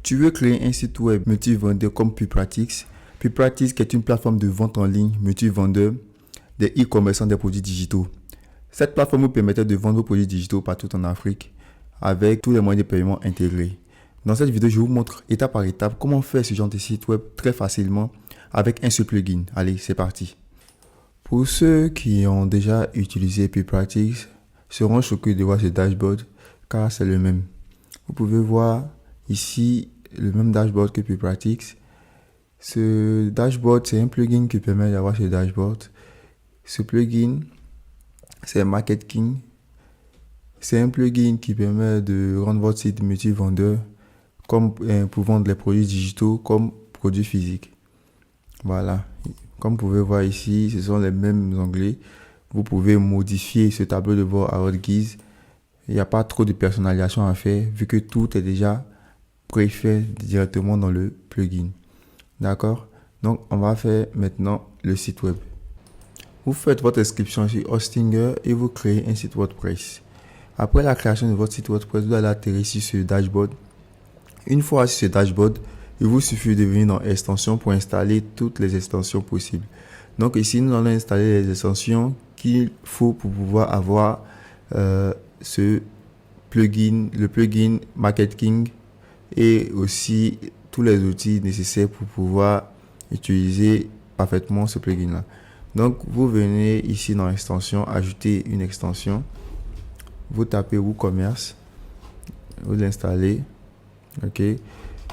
Tu veux créer un site web multi-vendeur comme PuBePratics. PuBePratics est une plateforme de vente en ligne multi-vendeur des e-commerçants des produits digitaux. Cette plateforme vous permettait de vendre vos produits digitaux partout en Afrique avec tous les moyens de paiement intégrés. Dans cette vidéo, je vous montre étape par étape comment faire ce genre de site web très facilement avec un seul plugin. Allez, c'est parti. Pour ceux qui ont déjà utilisé PuBePratics, seront choqués de voir ce dashboard car c'est le même. Vous pouvez voir ici le même dashboard que PuBePratics. Ce dashboard, c'est un plugin qui permet d'avoir ce dashboard. Ce plugin, c'est MarketKing. C'est un plugin qui permet de rendre votre site multi-vendeur comme pour vendre les produits digitaux comme produits physiques. Voilà. Comme vous pouvez voir ici, ce sont les mêmes onglets. Vous pouvez modifier ce tableau de bord à votre guise. Il n'y a pas trop de personnalisation à faire vu que tout est déjà préfet directement dans le plugin. D'accord? Donc, on va faire maintenant le site web. Vous faites votre inscription sur Hostinger et vous créez un site WordPress. Après la création de votre site WordPress, vous allez atterrir sur ce dashboard. Une fois sur ce dashboard, il vous suffit de venir dans Extensions pour installer toutes les extensions possibles. Donc ici, nous allons installer les extensions qu'il faut pour pouvoir avoir ce plugin, le plugin MarketKing et aussi tous les outils nécessaires pour pouvoir utiliser parfaitement ce plugin là. Donc vous venez ici dans Extensions, ajouter une extension, vous tapez WooCommerce, vous l'installez, ok,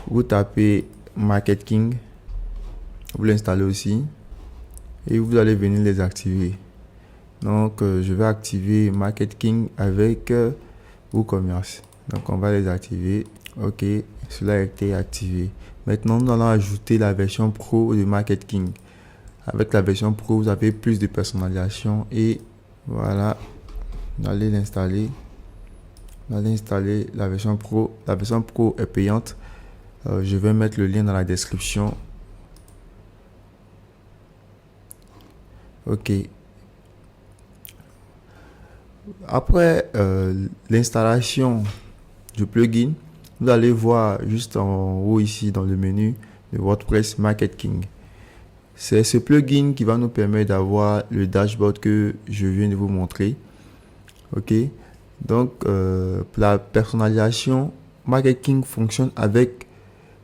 vous tapez MarketKing, vous l'installez aussi et vous allez venir les activer. Donc je vais activer MarketKing avec WooCommerce. Donc on va les activer. Ok, cela a été activé. Maintenant nous allons ajouter la version Pro de MarketKing. Avec la version Pro, vous avez plus de personnalisation et voilà, vous allez l'installer. Vous allez installer la version Pro. La version Pro est payante. Je vais mettre le lien dans la description. Ok. Après l'installation du plugin, vous allez voir juste en haut ici dans le menu de WordPress MarketKing. C'est ce plugin qui va nous permettre d'avoir le dashboard que je viens de vous montrer. Ok. Donc pour la personnalisation, MarketKing fonctionne avec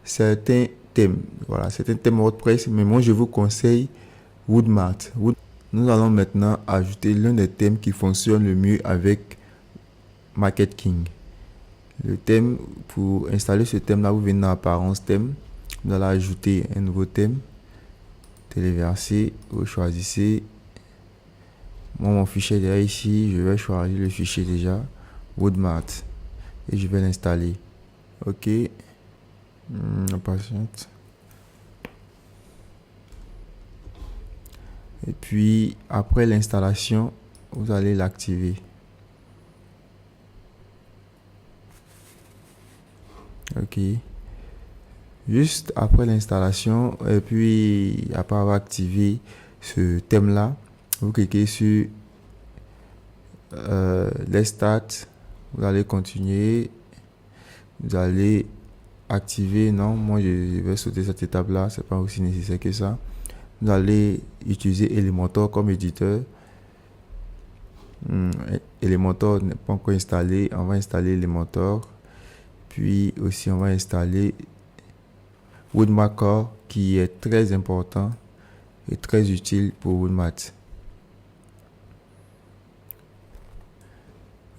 certains thèmes. Voilà, certains thèmes WordPress, mais moi je vous conseille Woodmart. Nous allons maintenant ajouter l'un des thèmes qui fonctionne le mieux avec MarketKing. Le thème, pour installer ce thème là, vous venez dans Apparence thème, vous allez ajouter un nouveau thème, téléverser, vous choisissez. Moi mon fichier est déjà ici, je vais choisir le fichier déjà, Woodmart, et je vais l'installer. Ok, patiente. Et puis après l'installation, vous allez l'activer. Ok. Juste après l'installation, et puis après avoir activé ce thème là, vous cliquez sur Let's Start. Vous allez continuer. Vous allez activer. Non, moi je vais sauter cette étape là, c'est pas aussi nécessaire que ça. Vous allez utiliser Elementor comme éditeur. Elementor n'est pas encore installé. On va installer Elementor. Puis aussi on va installer Woodmart Core qui est très important et très utile pour Woodmart.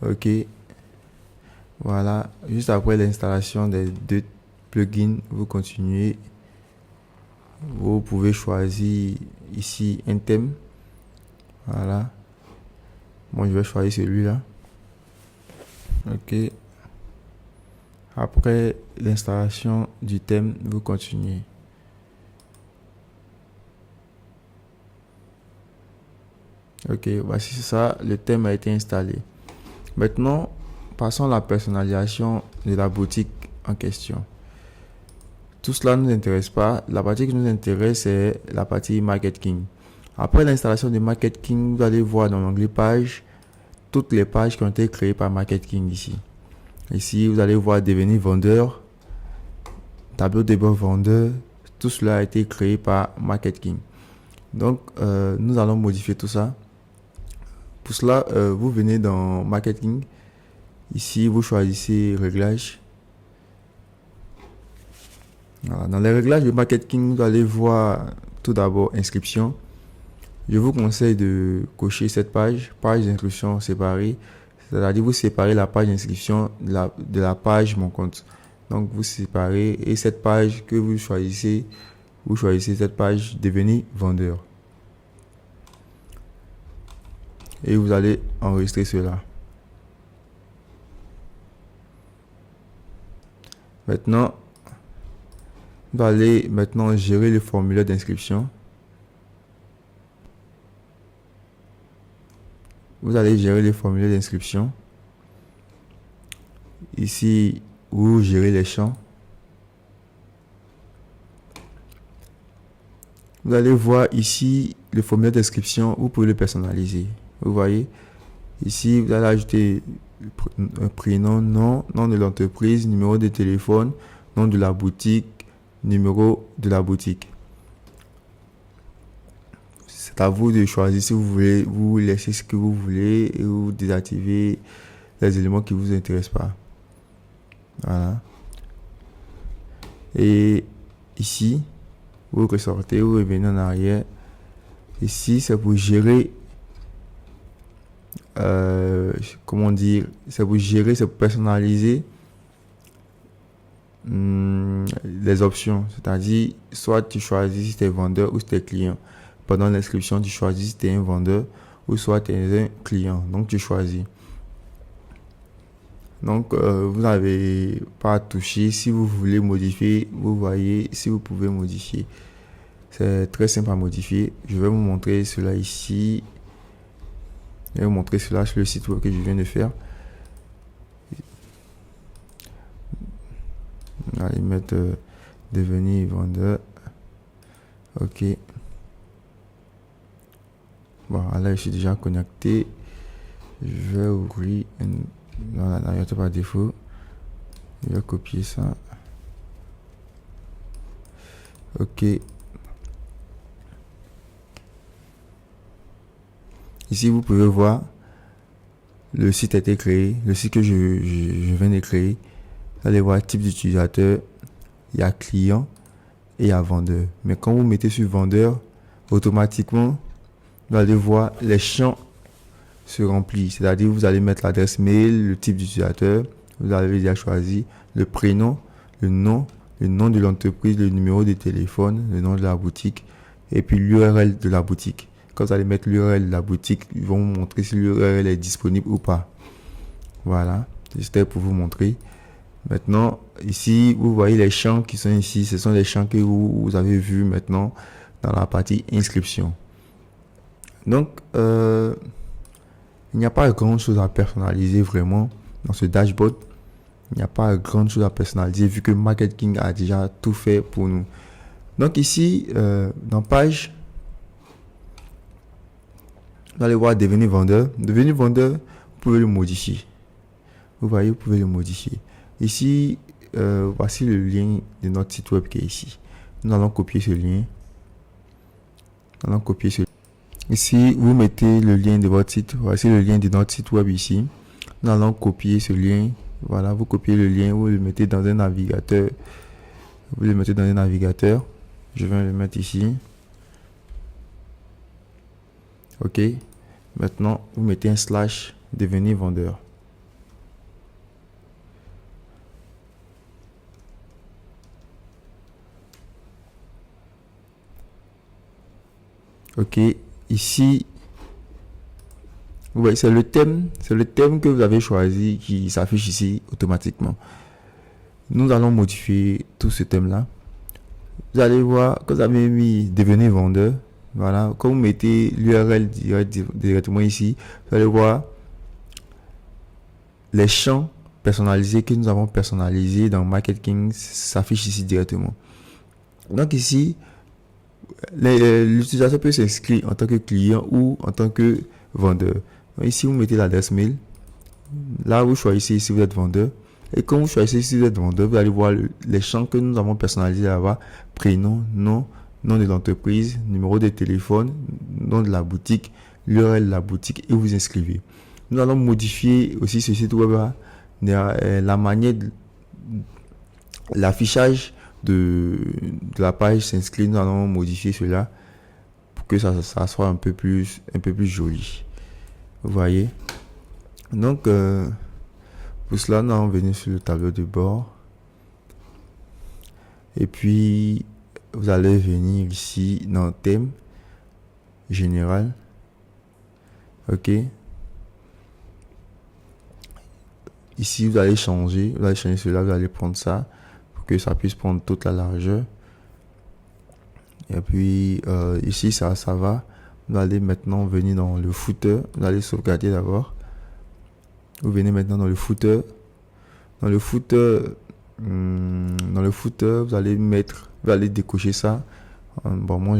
Ok. Voilà. Juste après l'installation des deux plugins, vous continuez. Vous pouvez choisir ici un thème. Voilà. Moi, je vais choisir celui-là. Ok. Après l'installation du thème, vous continuez. Ok, voici ça. Le thème a été installé. Maintenant, passons à la personnalisation de la boutique en question. Tout cela ne nous intéresse pas. La partie qui nous intéresse, c'est la partie MarketKing. Après l'installation de MarketKing, vous allez voir dans l'onglet Pages toutes les pages qui ont été créées par MarketKing ici. Ici, vous allez voir devenir vendeur. tableau de bord vendeur, tout cela a été créé par MarketKing. Donc, nous allons modifier tout ça. Pour cela, vous venez dans MarketKing. Ici, vous choisissez réglages. Voilà. Dans les réglages de MarketKing, vous allez voir tout d'abord inscription. Je vous conseille de cocher cette page d'inscription séparée. C'est-à-dire vous séparez la page d'inscription de la page mon compte. Donc vous séparez et cette page que vous choisissez cette page devenir vendeur. Et vous allez enregistrer cela. Maintenant, vous allez maintenant gérer le formulaire d'inscription. Vous allez gérer les formulaires d'inscription. Ici, vous gérez les champs. Vous allez voir ici le formulaire d'inscription. Vous pouvez le personnaliser. Vous voyez, ici, vous allez ajouter un prénom, nom de l'entreprise, numéro de téléphone, nom de la boutique, numéro de la boutique. C'est à vous de choisir si vous voulez vous laisser ce que vous voulez et vous désactiver les éléments qui ne vous intéressent pas. Voilà. Et ici, vous ressortez, vous revenez en arrière. Ici, c'est pour gérer, c'est pour personnaliser les options. C'est-à-dire, soit tu choisis si tu es vendeur ou si tu es client. Pendant l'inscription, tu choisis si tu es un vendeur ou soit tu es un client. Donc, tu choisis. Donc, vous n'avez pas à toucher. Si vous voulez modifier, vous voyez si vous pouvez modifier. C'est très simple à modifier. Je vais vous montrer cela ici. Je vais vous montrer cela sur le site web que je viens de faire. On va aller mettre devenir vendeur. Ok. Bon, là, je suis déjà connecté. Je vais ouvrir dans la navigateur par défaut. Je vais copier ça. Ok. Ici, vous pouvez voir le site a été créé. Le site que je viens de créer. Vous allez voir type d'utilisateur. Il y a client et il y a vendeur. Mais quand vous mettez sur vendeur, automatiquement, vous allez voir les champs se remplissent. C'est-à-dire, vous allez mettre l'adresse mail, le type d'utilisateur. Vous avez déjà choisi le prénom, le nom de l'entreprise, le numéro de téléphone, le nom de la boutique et puis l'URL de la boutique. Quand vous allez mettre l'URL de la boutique, ils vont vous montrer si l'URL est disponible ou pas. Voilà, c'était pour vous montrer. Maintenant, ici, vous voyez les champs qui sont ici. Ce sont les champs que vous avez vus maintenant dans la partie inscription. Donc, il n'y a pas grand chose à personnaliser vraiment dans ce dashboard. Il n'y a pas grand chose à personnaliser vu que MarketKing a déjà tout fait pour nous. Donc ici, dans page, vous allez voir devenir vendeur. Devenir vendeur, vous pouvez le modifier. Vous voyez, vous pouvez le modifier. Ici, voici le lien de notre site web qui est ici. Nous allons copier ce lien. Ici, vous mettez le lien de votre site. Voici le lien de notre site web ici. Nous allons copier ce lien. Voilà, vous copiez le lien, vous le mettez dans un navigateur. Je vais le mettre ici. Ok. Maintenant, vous mettez un slash devenir vendeur. Ok. Ici, vous voyez, c'est le thème que vous avez choisi qui s'affiche ici automatiquement. Nous allons modifier tout ce thème-là. Vous allez voir que vous avez mis devenir vendeur. Voilà, quand vous mettez l'URL directement ici, vous allez voir les champs personnalisés que nous avons personnalisés dans MarketKing s'affichent ici directement. Donc ici, l'utilisateur peut s'inscrire en tant que client ou en tant que vendeur. Donc ici, vous mettez l'adresse mail. Là, vous choisissez si vous êtes vendeur. Et quand vous choisissez site web vendeur, vous allez voir les champs que nous avons personnalisés là-bas. Prénom, nom de l'entreprise, numéro de téléphone, nom de la boutique, l'URL de la boutique et vous inscrivez. Nous allons modifier aussi ce site web là, la manière de l'affichage de la page s'inscrit. Nous allons modifier cela pour que ça soit un peu plus joli. Vous voyez. Donc pour cela, nous allons venir sur le tableau de bord. Et puis, vous allez venir ici dans thème général. OK. Ici, vous allez changer cela, vous allez prendre ça pour que ça puisse prendre toute la largeur. Et puis, ici, ça va. Vous allez maintenant venir dans le footer. Vous allez sauvegarder d'abord. Vous venez maintenant dans le footer. Dans le footer, vous allez décocher ça. Bon, moi,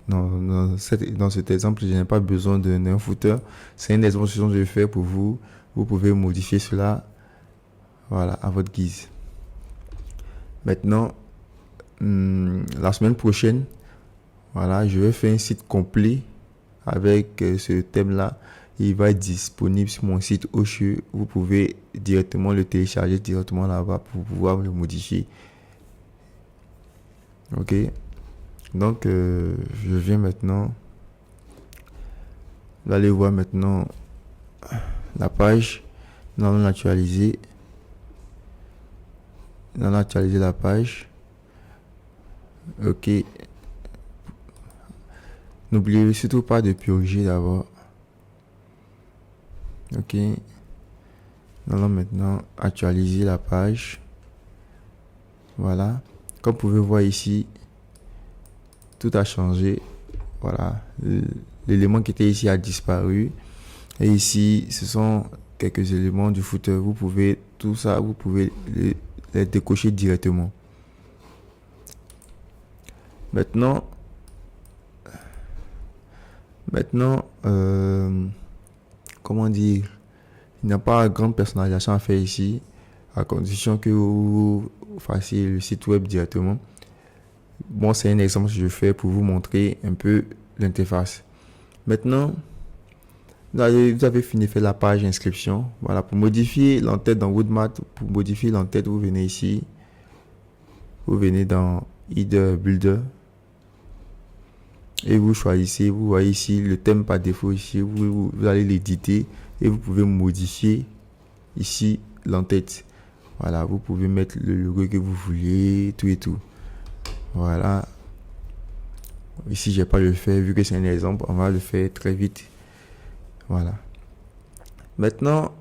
dans cet exemple, je n'ai pas besoin d'un footer. C'est une démonstration que je fais pour vous. Vous pouvez modifier cela, voilà, à votre guise. Maintenant, la semaine prochaine, voilà, je vais faire un site complet avec ce thème-là. Il va être disponible sur mon site Oshio. Vous pouvez directement le télécharger directement là-bas pour pouvoir le modifier. Ok. Donc, je viens maintenant. Vous allez voir maintenant la page. Nous allons actualiser. Nous allons actualiser la page. Ok. N'oubliez surtout pas de purger d'abord. Ok. Nous allons maintenant actualiser la page. Voilà. Comme vous pouvez voir ici, tout a changé. Voilà. L'élément qui était ici a disparu. Et ici, ce sont quelques éléments du footer. Vous pouvez les décocher directement. Maintenant, comment dire, il n'y a pas de grande personnalisation à faire ici, à condition que vous fassiez le site web directement. Bon, c'est un exemple que je fais pour vous montrer un peu l'interface. Maintenant, vous avez fini de faire la page inscription. Voilà, pour modifier l'entête dans Woodmat, vous venez ici. Vous venez dans Header Builder. Et vous choisissez, vous voyez ici le thème par défaut ici. Vous allez l'éditer et vous pouvez modifier ici l'entête. Voilà, vous pouvez mettre le logo que vous voulez, tout et tout. Voilà. Ici, je vais pas le faire vu que c'est un exemple. On va le faire très vite. Voilà. Maintenant,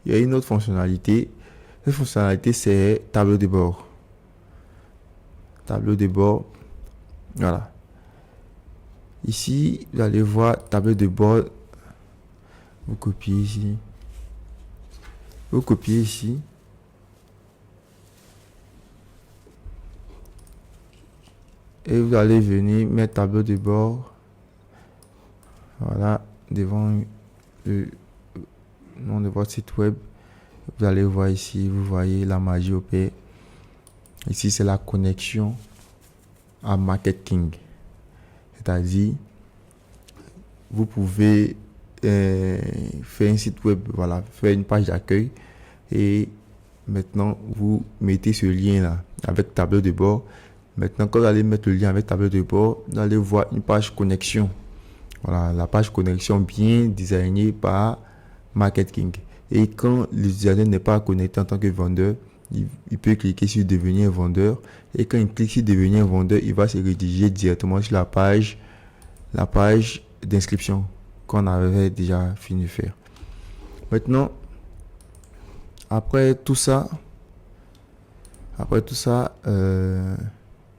il y a une autre fonctionnalité. Cette fonctionnalité, c'est tableau de bord. Tableau de bord. Voilà. Ici, vous allez voir tableau de bord. Vous copiez ici. Vous copiez ici. Et vous allez venir mettre tableau de bord. Voilà, devant le nom de votre site web. Vous allez voir ici, vous voyez la magie opère. Ici, c'est la connexion à marketing. C'est-à-dire, vous pouvez faire un site web, voilà, faire une page d'accueil. Et maintenant, vous mettez ce lien-là avec tableau de bord. Maintenant, quand vous allez mettre le lien avec tableau de bord, vous allez voir une page connexion. Voilà, la page connexion bien designée par marketing. Et quand l'utilisateur n'est pas connecté en tant que vendeur, il peut cliquer sur devenir vendeur. Et quand il clique sur devenir vendeur, il va se rediriger directement sur la page d'inscription qu'on avait déjà fini de faire. Maintenant, après tout ça,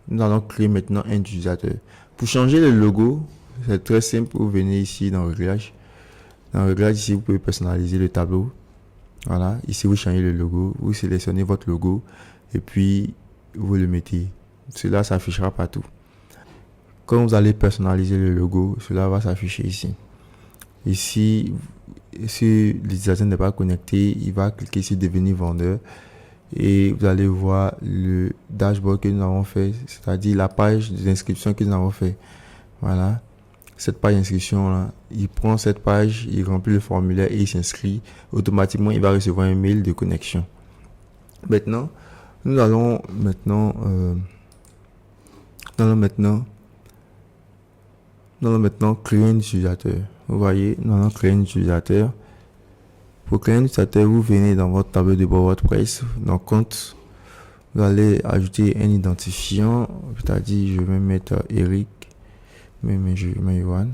nous allons créer maintenant un utilisateur. Pour changer le logo, c'est très simple. Vous venez ici dans Réglage. Dans Réglage, ici, vous pouvez personnaliser le tableau. Voilà. Ici, vous changez le logo. Vous sélectionnez votre logo. Et puis, vous le mettez. Cela s'affichera partout. Quand vous allez personnaliser le logo, cela va s'afficher ici. Ici, si l'utilisateur n'est pas connecté, il va cliquer sur devenir vendeur et vous allez voir le dashboard que nous avons fait, c'est-à-dire la page d'inscription que nous avons fait. Voilà, cette page d'inscription là, il prend cette page, il remplit le formulaire et il s'inscrit. Automatiquement, il va recevoir un mail de connexion. Maintenant, nous allons maintenant créer un utilisateur. Vous voyez, nous allons créer un utilisateur. Pour créer un utilisateur, vous venez dans votre tableau de bord WordPress, dans compte, vous allez ajouter un identifiant, c'est-à-dire je vais mettre Eric, mais je mets Yohan.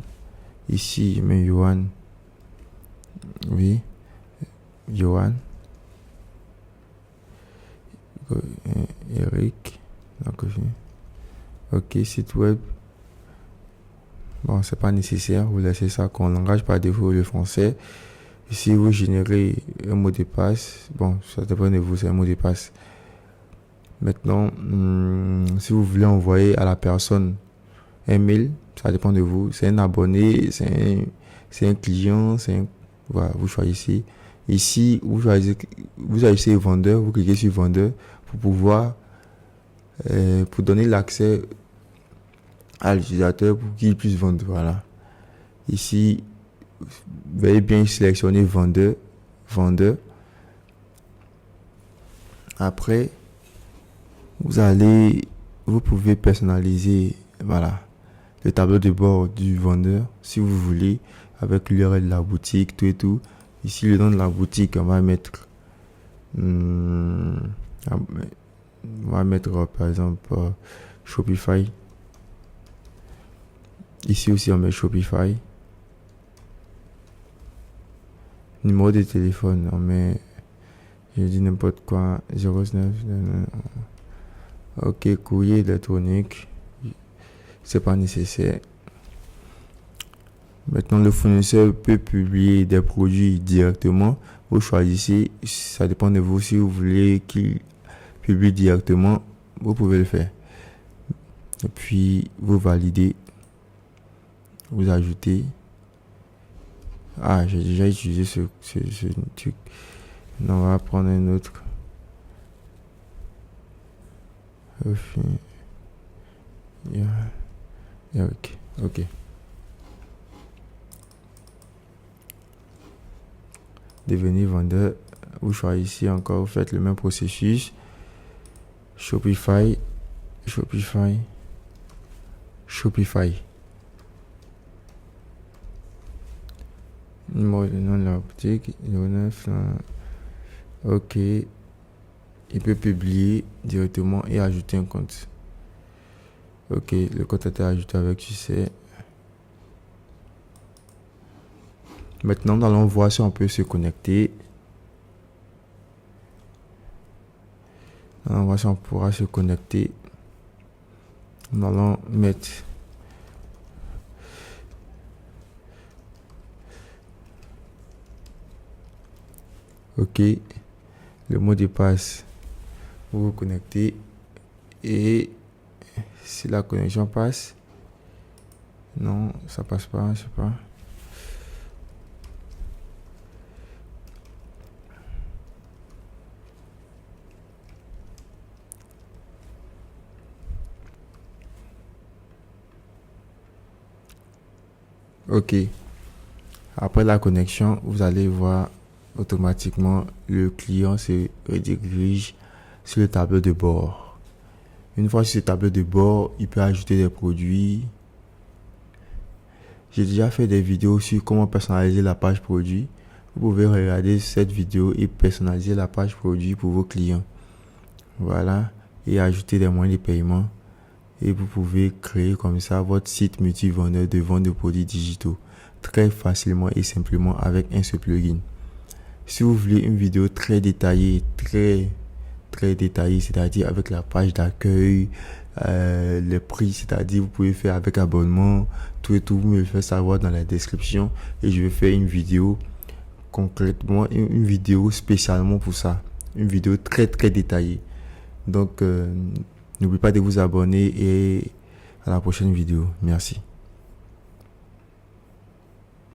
Ici, je mets Yohan. Oui, Yohan. Eric. Donc, ok, site web. Bon, c'est pas nécessaire, vous laissez ça comme langage par défaut le français. Ici, vous générez un mot de passe. Bon, ça dépend de vous, c'est un mot de passe. Maintenant, si vous voulez envoyer à la personne un mail, ça dépend de vous. C'est un abonné, c'est un client, voilà, vous choisissez. Ici, vous choisissez vendeur, vous cliquez sur vendeur pour pouvoir, pour donner l'accès à l'utilisateur pour qu'il puisse vendre. Voilà. Ici, veuillez bien sélectionner vendeur. Après, vous pouvez personnaliser, voilà, le tableau de bord du vendeur si vous voulez, avec l'URL de la boutique, tout et tout. Ici, le nom de la boutique, on va mettre par exemple Shopify. Ici aussi, on met Shopify. Numéro de téléphone, on met, je dis n'importe quoi, 09. Ok, courrier électronique, c'est pas nécessaire. Maintenant, le fournisseur peut publier des produits directement. Vous choisissez, ça dépend de vous. Si vous voulez qu'il publie directement, vous pouvez le faire. Et puis, vous validez. Vous ajoutez. Ah, j'ai déjà utilisé ce truc. Non, on va prendre un autre. Ok. Devenir vendeur. Vous choisissez encore, vous faites le même processus. Shopify. Numéro de nom de la boutique, 09. Ok. Il peut publier directement et ajouter un compte. Ok, le compte a été ajouté avec succès. Maintenant, nous allons voir si on peut se connecter. Nous allons voir si on pourra se connecter. Nous allons mettre ok, le mot de passe. Vous vous connectez et si la connexion passe, non, ça passe pas, je sais pas. Ok. Après la connexion, vous allez voir automatiquement le client se redirige sur le tableau de bord. Une fois sur ce tableau de bord, il peut ajouter des produits. J'ai déjà fait des vidéos sur comment personnaliser la page produit. Vous pouvez regarder cette vidéo et personnaliser la page produit pour vos clients. Voilà. Et ajouter des moyens de paiement. Et vous pouvez créer comme ça votre site multi-vendeur de vente de produits digitaux très facilement et simplement avec un seul plugin. Si vous voulez une vidéo très détaillée, très détaillée, c'est-à-dire avec la page d'accueil, les prix, c'est-à-dire vous pouvez faire avec abonnement, tout et tout, vous me le faites savoir dans la description et je vais faire une vidéo concrètement, une vidéo spécialement pour ça, une vidéo très détaillée. Donc, n'oubliez pas de vous abonner et à la prochaine vidéo. Merci.